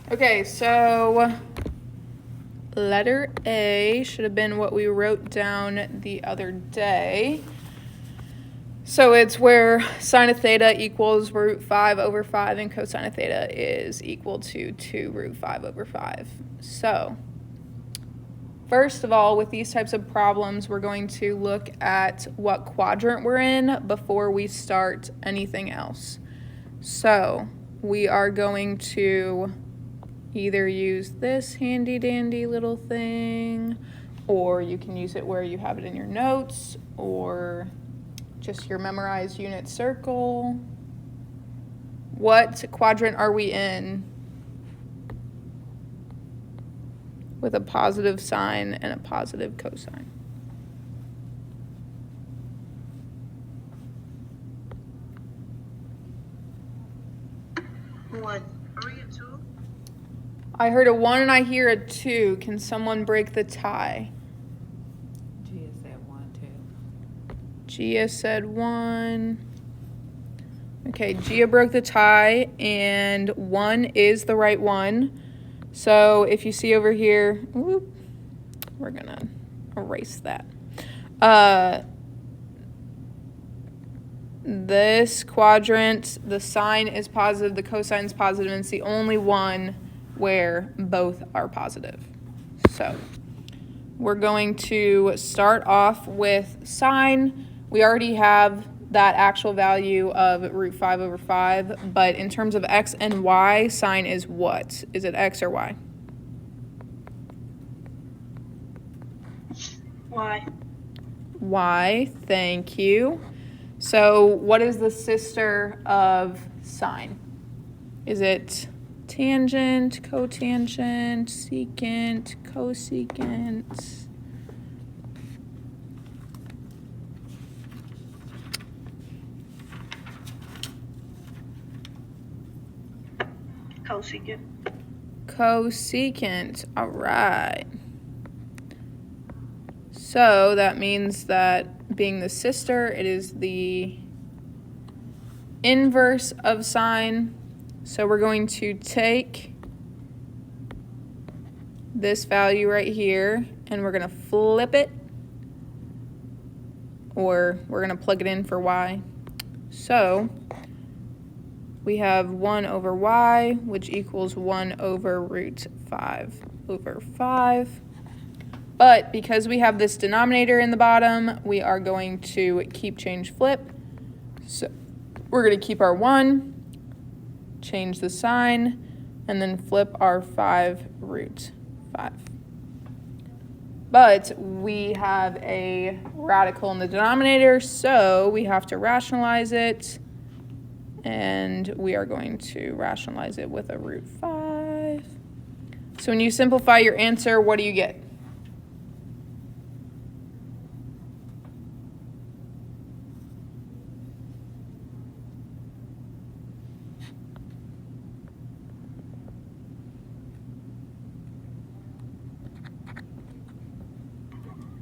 Okay, so letter A should have been what we wrote down the other day. So it's where sine of theta equals root 5 over 5 and cosine of theta is equal to 2 root 5 over 5. So first of all, with these types of problems, we're going to look at what quadrant we're in before we start anything else. So we are going to either use this handy dandy little thing, or you can use it where you have it in your notes, or just your memorized unit circle. What quadrant are we in with a positive sine and a positive cosine? One, 3, and 2. I heard a 1 and I hear a 2. Can someone break the tie? Gia said 1, 2. Gia said 1. Okay, Gia broke the tie, and 1 is the right one. So if you see over here, whoop, we're gonna erase that. This quadrant, the sine is positive, the cosine is positive, and it's the only one where both are positive. So we're going to start off with sine. We already have that actual value of root 5 over 5, but in terms of x and y, sine is what? Is it x or y? Y. Y, thank you. So what is the sister of sine? Is it tangent, cotangent, secant, cosecant? Cosecant. Cosecant, all right. So that means that being the sister, it is the inverse of sine. So we're going to take this value right here and we're going to flip it, or we're going to plug it in for y. So we have 1 over y, which equals 1 over root 5 over 5. But because we have this denominator in the bottom, we are going to keep, change, flip. So we're going to keep our 1, change the sign, and then flip our 5 root 5. But we have a radical in the denominator, so we have to rationalize it. And we are going to rationalize it with a root 5. So when you simplify your answer, what do you get?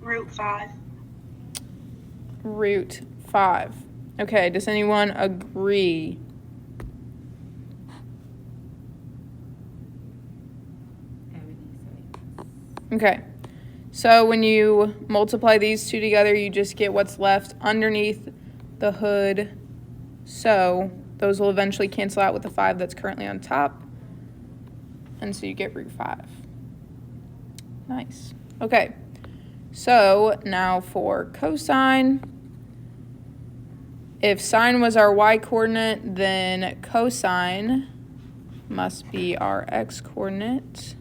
Root 5. Root 5. Okay, does anyone agree? Okay, so when you multiply these two together, you just get what's left underneath the hood. So those will eventually cancel out with the 5 that's currently on top. And so you get root 5. Nice. Okay, so now for cosine. If sine was our y-coordinate, then cosine must be our x-coordinate.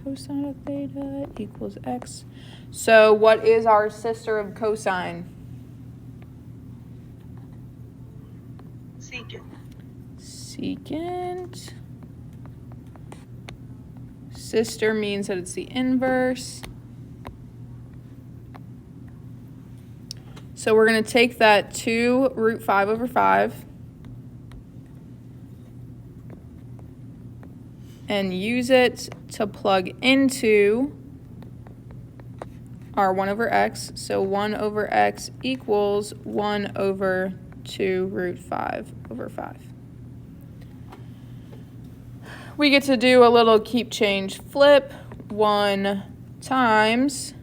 Cosine of theta equals x. So what is our sister of cosine? Secant. Secant. Sister means that it's the inverse. So we're going to take that 2 root 5 over 5 and use it to plug into our 1 over x. So 1 over x equals 1 over 2 root 5 over 5. we get to do a little keep change flip. 1 times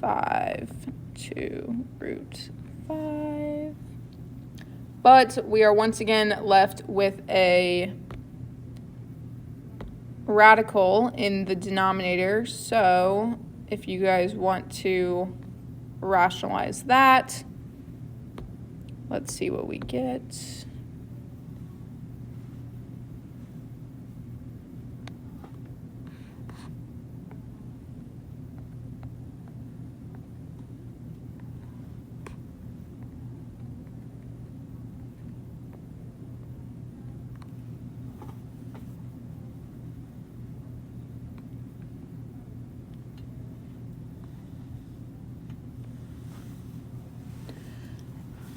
5 to root 5. But we are once again left with a radical in the denominator. So if you guys want to rationalize that, let's see what we get.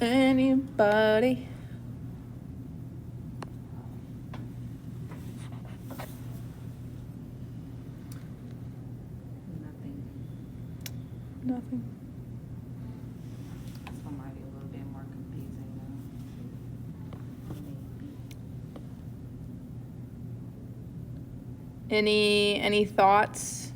Anybody? Nothing. Nothing. This one might be a little bit more confusing though. Maybe. Any thoughts?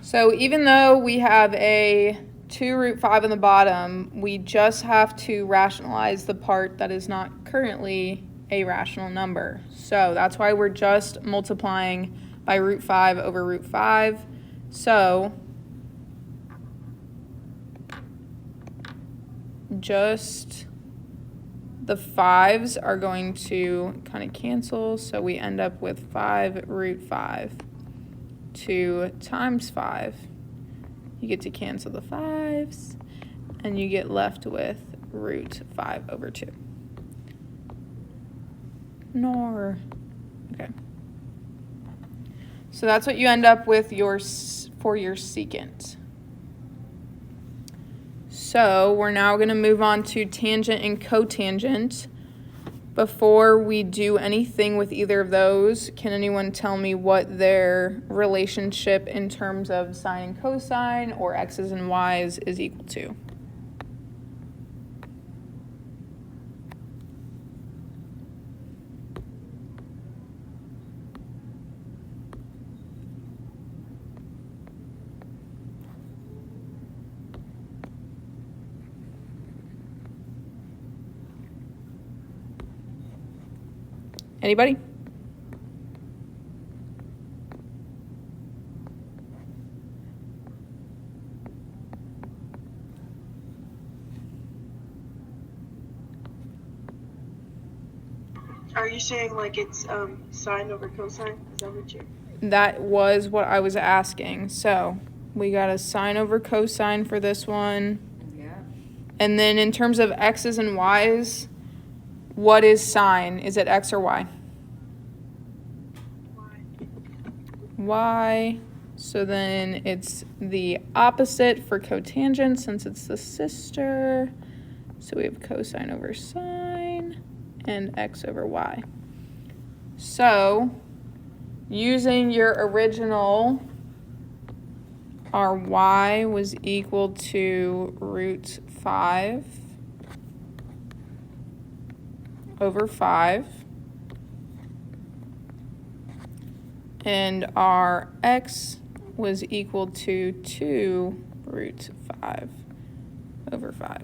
So even though we have a 2 root 5 on the bottom, we just have to rationalize the part that is not currently a rational number. So that's why we're just multiplying by root 5 over root 5. So just the 5s are going to kind of cancel. So we end up with 5 root 5. 2 times 5. You get to cancel the 5s, and you get left with root 5 over 2. Nor. Okay. So that's what you end up with for your secant. So we're now going to move on to tangent and cotangent. Before we do anything with either of those, can anyone tell me what their relationship in terms of sine and cosine or x's and y's is equal to? Anybody? Are you saying like it's sine over cosine? Is that what you're? That was what I was asking. So we got a sine over cosine for this one. Yeah. And then in terms of x's and y's, what is sine? Is it x or y? Y. So then it's the opposite for cotangent since it's the sister. So we have cosine over sine and x over y. So using your original, our y was equal to root 5 over 5. And our x was equal to 2 root 5 over 5.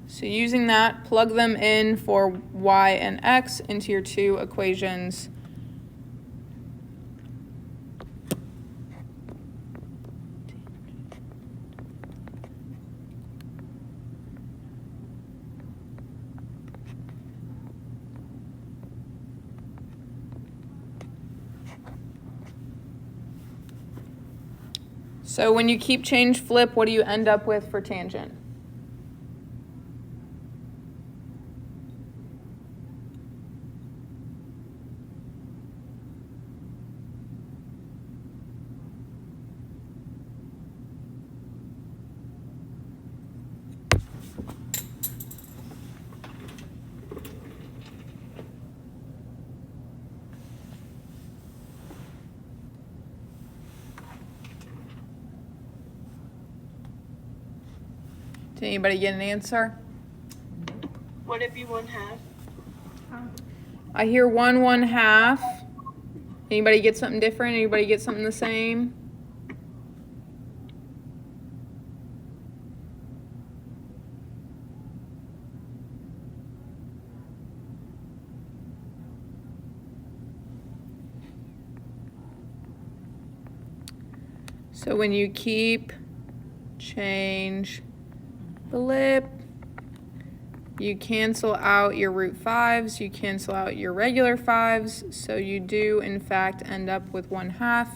So using that, plug them in for y and x into your two equations. So when you keep change flip, what do you end up with for tangent? Did anybody get an answer? Would it be 1/2? I hear 1/1/2. Anybody get something different? Anybody get something the same? So when you keep, change, flip, you cancel out your root 5s, you cancel out your regular 5s, so you do in fact end up with 1/2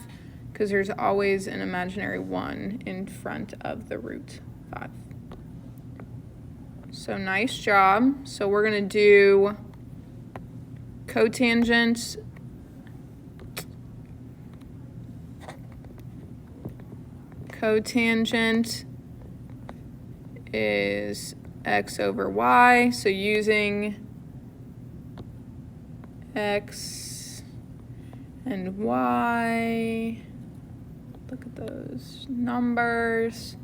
because there's always an imaginary 1 in front of the root 5. So nice job. So we're gonna do cotangent is x over y, so using x and y, look at those numbers,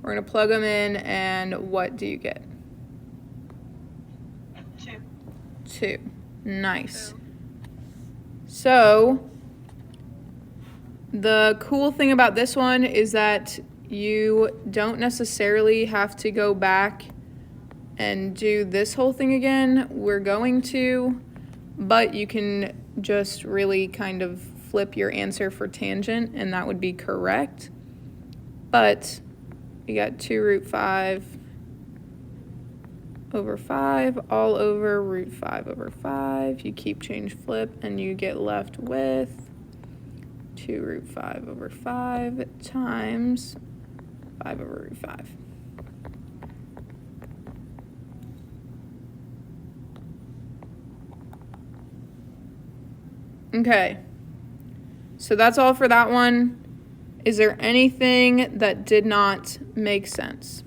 we're going to plug them in, and what do you get? 2. 2. Nice. So the cool thing about this one is that you don't necessarily have to go back and do this whole thing again. We're going to, but you can just really kind of flip your answer for tangent, and that would be correct. But you got 2 root 5 over 5 all over root 5 over 5. You keep, change, flip, and you get left with 2 root 5 over 5 times 5 over root 5. Okay, so that's all for that one. Is there anything that did not make sense?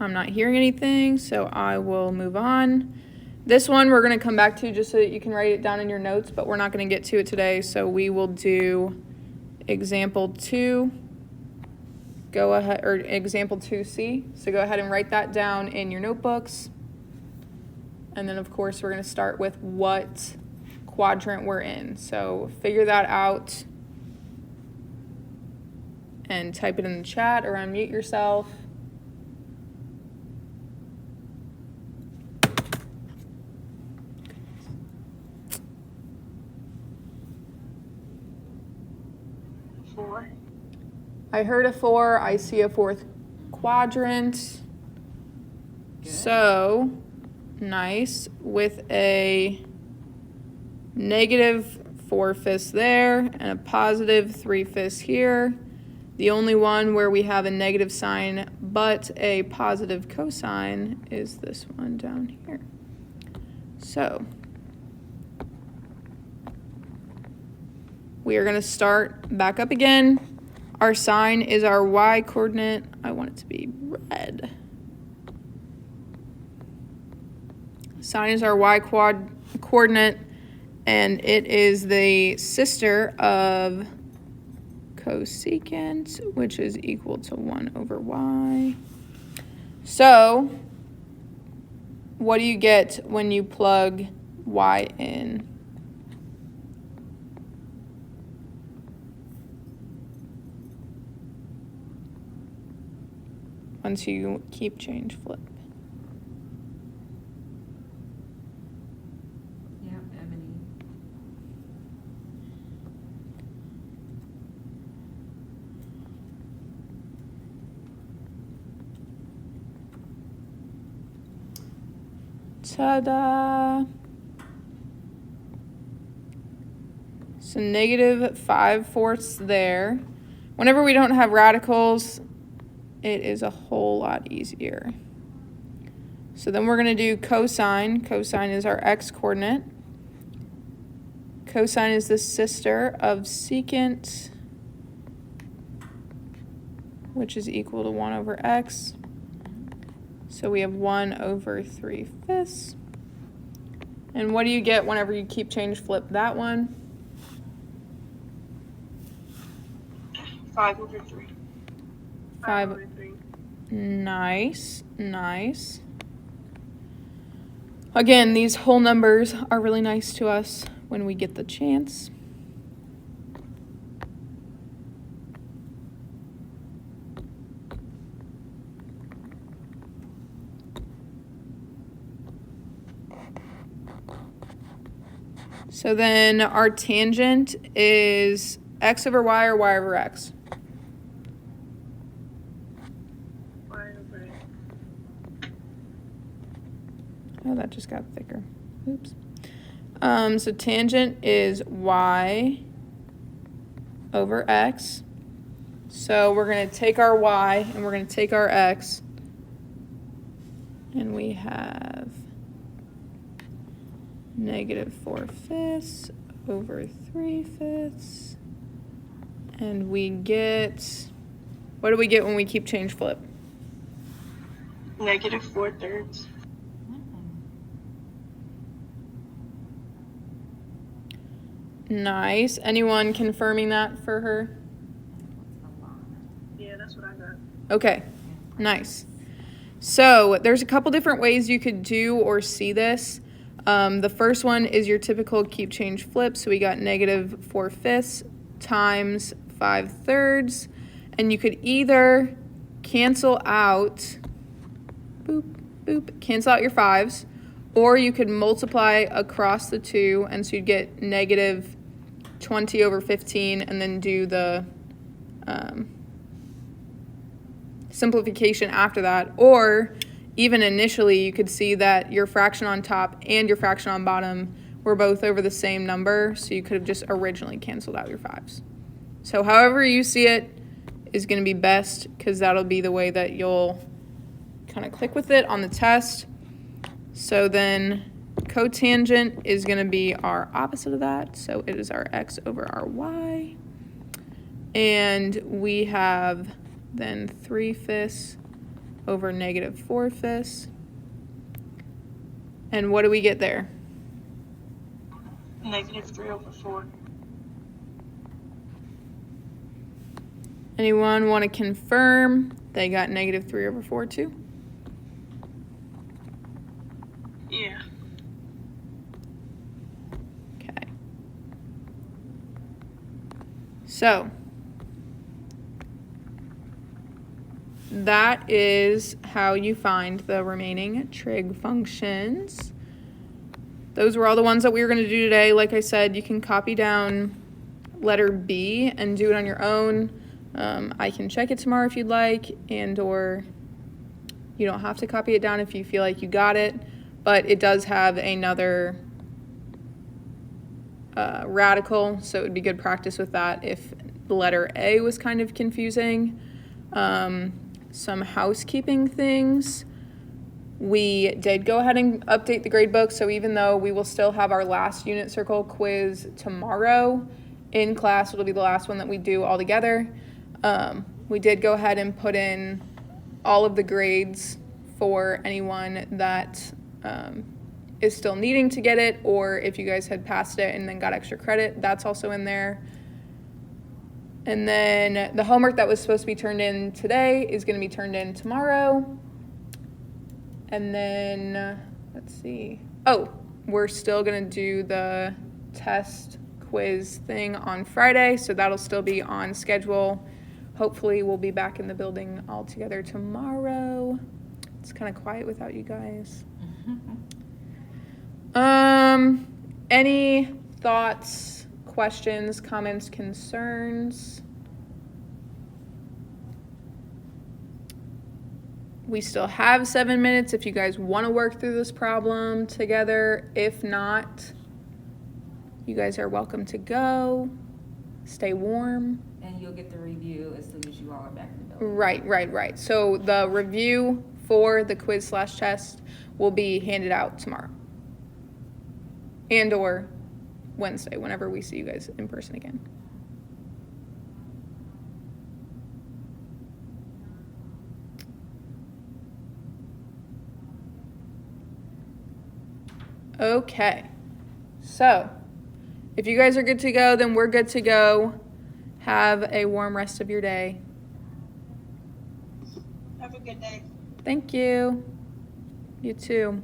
I'm not hearing anything, so I will move on. This one we're going to come back to just so that you can write it down in your notes, but we're not going to get to it today, so we will do example 2. Go ahead, or example 2C. So go ahead and write that down in your notebooks. And then of course we're going to start with what quadrant we're in. So figure that out and type it in the chat or unmute yourself. I heard a 4. I see a 4th quadrant. Good. So, nice. With a negative 4/5 there and a positive 3/5 here. The only one where we have a negative sign but a positive cosine is this one down here. So, we are going to start back up again. Our sign is our y coordinate. I want it to be red. Sign is our y coordinate, and it is the sister of cosecant, which is equal to 1 over y. So, what do you get when you plug y in? Once you keep, change, flip. Yeah, Ebony. Ta-da! So negative 5/4 there. Whenever we don't have radicals, it is a whole lot easier. So then we're going to do cosine. Cosine is our x coordinate. Cosine is the sister of secant, which is equal to 1 over x. So we have 1 over 3/5. And what do you get whenever you keep, change, flip that one? 5 over 3. 5 over 3. Nice, nice. Again, these whole numbers are really nice to us when we get the chance. So then our tangent is x over y or y over x? Y over X. Oh, that just got thicker. Oops. So tangent is y over x. So we're going to take our y and we're going to take our x. And we have -4/5 over 3/5. And we get, what do we get when we keep, change, flip? -4/3. Nice. Anyone confirming that for her? Yeah, that's what I got. Okay, nice. So there's a couple different ways you could do or see this. The first one is your typical keep, change, flip. So we got -4/5 times 5/3. And you could either cancel out, boop, boop, cancel out your 5s, or you could multiply across the 2, and so you'd get -20 over 15, and then do the simplification after that. Or even initially, you could see that your fraction on top and your fraction on bottom were both over the same number, so you could have just originally canceled out your 5s. So however you see it is going to be best, because that'll be the way that you'll kind of click with it on the test. So then cotangent is going to be our opposite of that. So it is our x over our y. And we have then 3/5 over -4/5. And what do we get there? -3 over 4. Anyone want to confirm they got -3 over 4 too? Yeah. Okay. So that is how you find the remaining trig functions. Those were all the ones that we were going to do today. Like I said, you can copy down letter B and do it on your own. I can check it tomorrow if you'd like, and or you don't have to copy it down if you feel like you got it. But it does have another radical, so it would be good practice with that if the letter A was kind of confusing. Some housekeeping things. We did go ahead and update the gradebook, so even though we will still have our last unit circle quiz tomorrow in class, it'll be the last one that we do all together. We did go ahead and put in all of the grades for anyone that is still needing to get it, or if you guys had passed it and then got extra credit, that's also in there. And then the homework that was supposed to be turned in today is going to be turned in tomorrow. And then, let's see. Oh, we're still going to do the test quiz thing on Friday, so that'll still be on schedule. Hopefully we'll be back in the building all together tomorrow. It's kind of quiet without you guys. Any thoughts, questions, comments, concerns? We still have 7 minutes if you guys want to work through this problem together. If not, you guys are welcome to go. Stay warm. And you'll get the review as soon as you all are back in the building. Right. So the review for the quiz/test will be handed out tomorrow. And or Wednesday, whenever we see you guys in person again. Okay. So, if you guys are good to go, then we're good to go. Have a warm rest of your day. Have a good day. Thank you. You too.